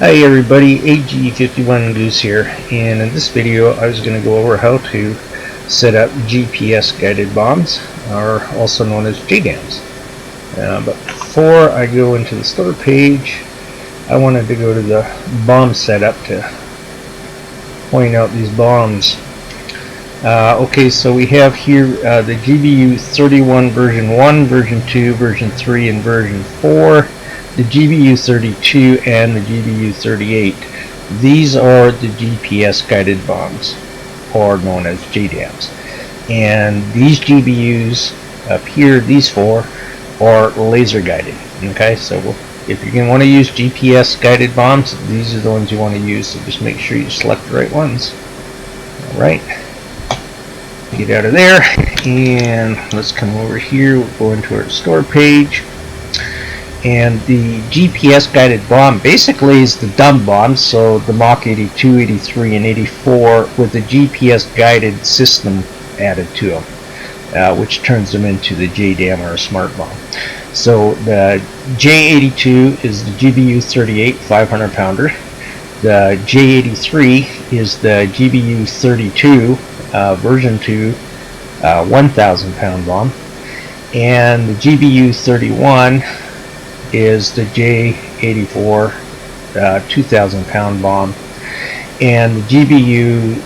Hi everybody, AG51 Goose here, and in this video I was going to go over how to set up GPS guided bombs, or also known as JDAMS. But before I go into the store page, I wanted to go to the bomb setup to point out these bombs. Okay, so we have here the GBU 31 version 1, version 2, version 3, and version 4. The GBU 32 and the GBU 38. These are the GPS guided bombs, or known as JDAMS. And these GBUs up here, these four, are laser guided. Okay, so if you're going to want to use GPS guided bombs, these are the ones you want to use. So just make sure you select the right ones. Alright, get out of there, and let's come over here. We'll go into our store page. And the GPS guided bomb basically is the dumb bombs, so the Mach 82, 83, and 84 with the GPS guided system added to them, which turns them into the JDAM or a smart bomb. So the J82 is the GBU 38 500 pounder. The J83 is the GBU 32 version 2 1,000 pound bomb, and the GBU 31 is the J84 2,000 pound bomb, and the GBU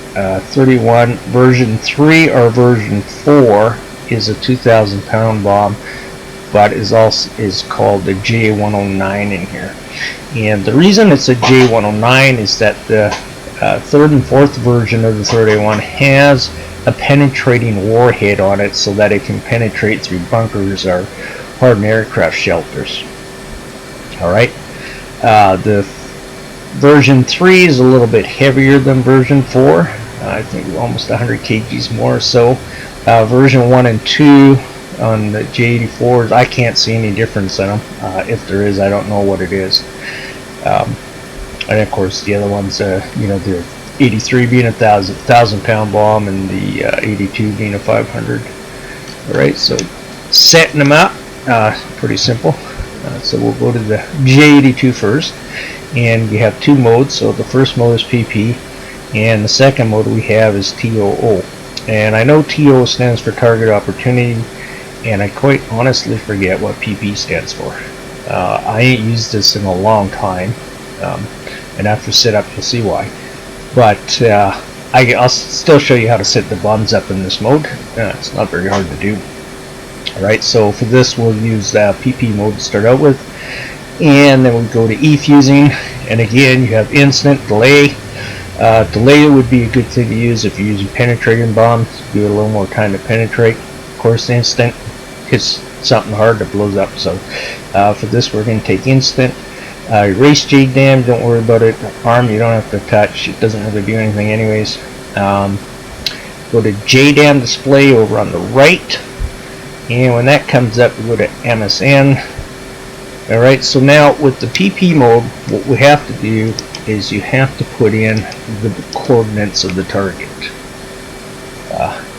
31 version 3 or version 4 is a 2,000 pound bomb, but is called the J109 in here. And the reason it's a J109 is that the third and fourth version of the 31 has a penetrating warhead on it, so that it can penetrate through bunkers or hardened aircraft shelters. Alright, the version 3 is a little bit heavier than version 4. I think almost 100 kgs more. So version 1 and 2 on the J84s, I can't see any difference in them. If there is, I don't know what it is. And of course the other ones, you know, the 83 being a 1,000 pound bomb, and the 82 being a 500. Alright, so setting them up, pretty simple. So we'll go to the J82 first, and we have two modes. So the first mode is PP, and the second mode we have is TOO. And I know TO stands for Target Opportunity, and I quite honestly forget what PP stands for. I ain't used this in a long time, and after setup you'll see why. But I'll still show you how to set the bombs up in this mode. It's not very hard to do. Alright, so for this we'll use PP mode to start out with, and then we'll go to E-fusing, and again you have instant, delay. Delay would be a good thing to use if you're using penetrating bombs. Give it a little more time to penetrate. Of course, instant hits something hard that blows up. So for this we're going to take instant. Erase JDAM, don't worry about it. ARM you don't have to touch, it doesn't really do anything anyways. Go to JDAM display over on the right. And when that comes up, we go to MSN. Alright, so now with the PP mode, what we have to do is you have to put in the coordinates of the target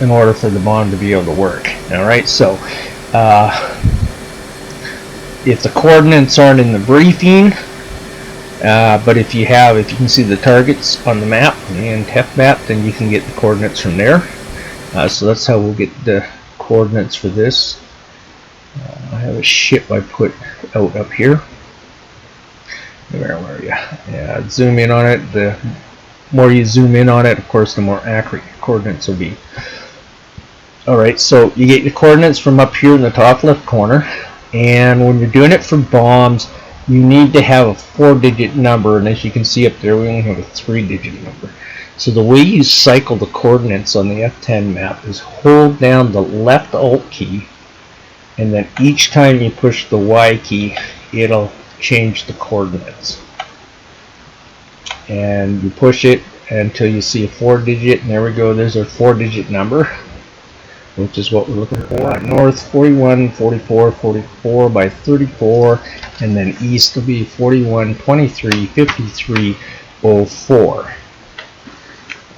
in order for the bomb to be able to work. Alright, so if the coordinates aren't in the briefing, but if you can see the targets on the map, and TEF map, then you can get the coordinates from there. So that's how we'll get the coordinates for this. I have a ship I put out up here. Where are you? Yeah, zoom in on it. The more you zoom in on it, of course, the more accurate your coordinates will be. Alright, so you get your coordinates from up here in the top left corner, and when you're doing it for bombs, you need to have a 4-digit number, and as you can see up there, we only have a 3-digit number. So the way you cycle the coordinates on the F10 map is hold down the left Alt key, and then each time you push the Y key, it'll change the coordinates. And you push it until you see a 4-digit, and there we go, there's our 4-digit number, which is what we're looking for. North 41, 44, 44 by 34, and then east will be 41, 23, 53, 04.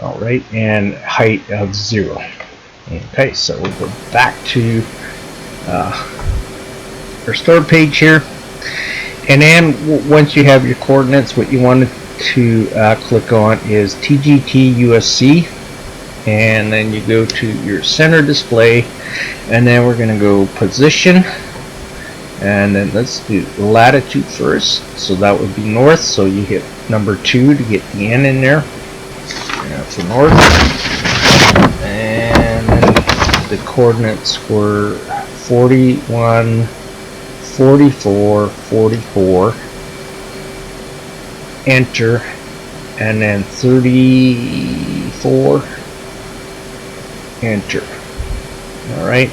Alright, and height of 0. Okay, so we'll go back to our store page here, And then once you have your coordinates, what you want to click on is TGT USC, and then you go to your center display, and then we're going to go position, and then let's do latitude first. So that would be north, so you hit number 2 to get the N in there for north. And then the coordinates were 41, 44, 44, enter, and then 34, enter. Alright,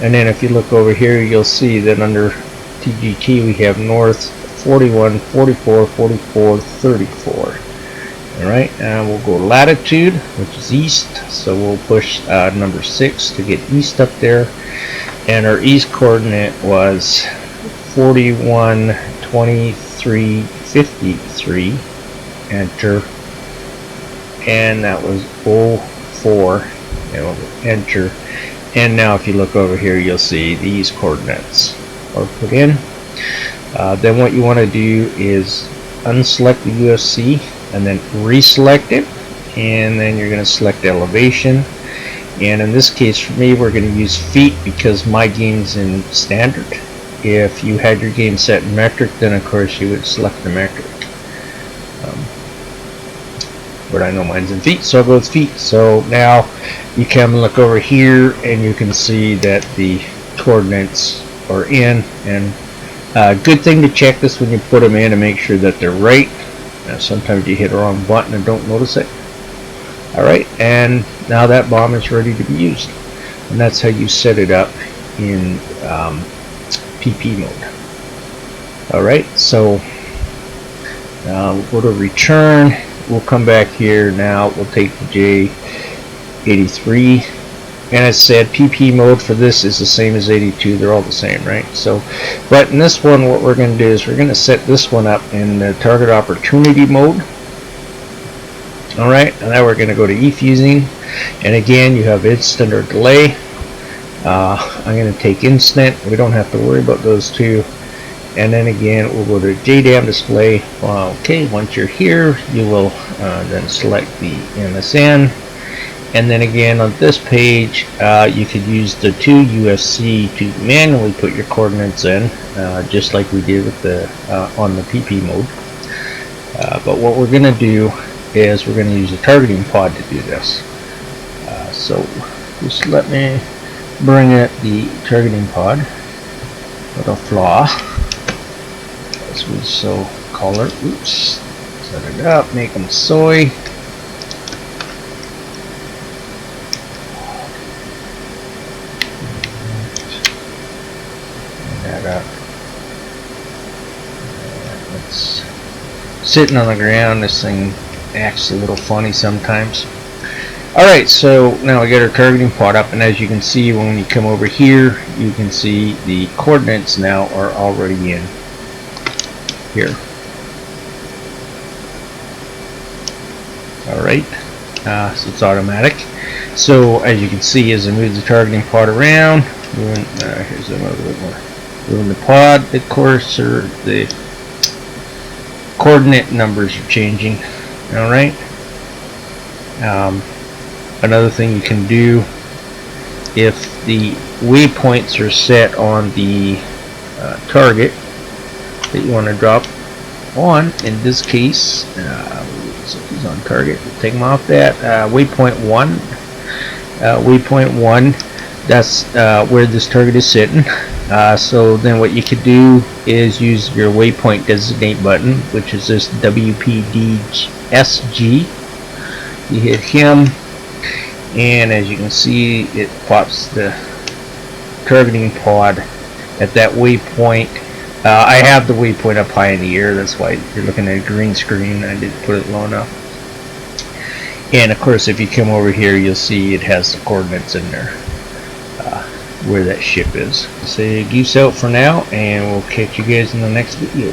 and then if you look over here, you'll see that under TGT we have north 41, 44, 44, 34. Alright, and we'll go latitude, which is east, so we'll push number 6 to get east up there, and our east coordinate was 41, 23, 53, enter, and that was 04, enter. And now if you look over here, you'll see these coordinates are put in. Then what you want to do is unselect the UFC and then reselect it, and then you're going to select elevation. And in this case for me, we're going to use feet because my game's in standard. If you had your game set in metric, then of course you would select the metric. But I know mine's in feet, so I'll go with feet. So now you come and look over here, and you can see that the coordinates are in. And good thing to check this when you put them in to make sure that they're right. Sometimes you hit the wrong button and don't notice it. Alright, and now that bomb is ready to be used. And that's how you set it up in PP mode. Alright, so we'll go to return. We'll come back here now. We'll take the J83, and as said, PP mode for this is the same as 82. They're all the same, right? So, but in this one, what we're going to do is we're going to set this one up in the target opportunity mode. All right, and now we're going to go to e-fusing, and again, you have instant or delay. I'm going to take instant. We don't have to worry about those two. And then again, we'll go to JDAMS display. Okay, once you're here, you will then select the MSN. And then again, on this page, you could use the 2 UFC to manually put your coordinates in, just like we did with the on the PP mode. But what we're going to do is we're going to use a targeting pod to do this. So just let me bring it the targeting pod with a flaw. As we so color, oops, set it up, make them soy. That up. It's sitting on the ground. This thing acts a little funny sometimes. Alright, so now we got our targeting pod up, and as you can see, when you come over here, you can see the coordinates now are already in here. Alright, so it's automatic. So as you can see, as I move the targeting pod around, here's a little bit more. Moving the pod, the coordinate numbers are changing. Alright. Another thing you can do, if the waypoints are set on the target that you want to drop on, in this case, so he's on target, we'll take him off that. Waypoint 1, that's where this target is sitting. So then what you could do is use your waypoint designate button, which is this WPDSG. You hit him, and as you can see, it pops the targeting pod at that waypoint. I have the waypoint up high in the air, that's why you're looking at a green screen. I didn't put it low enough. And of course, if you come over here, you'll see it has the coordinates in there where that ship is. So geese out for now, and we'll catch you guys in the next video.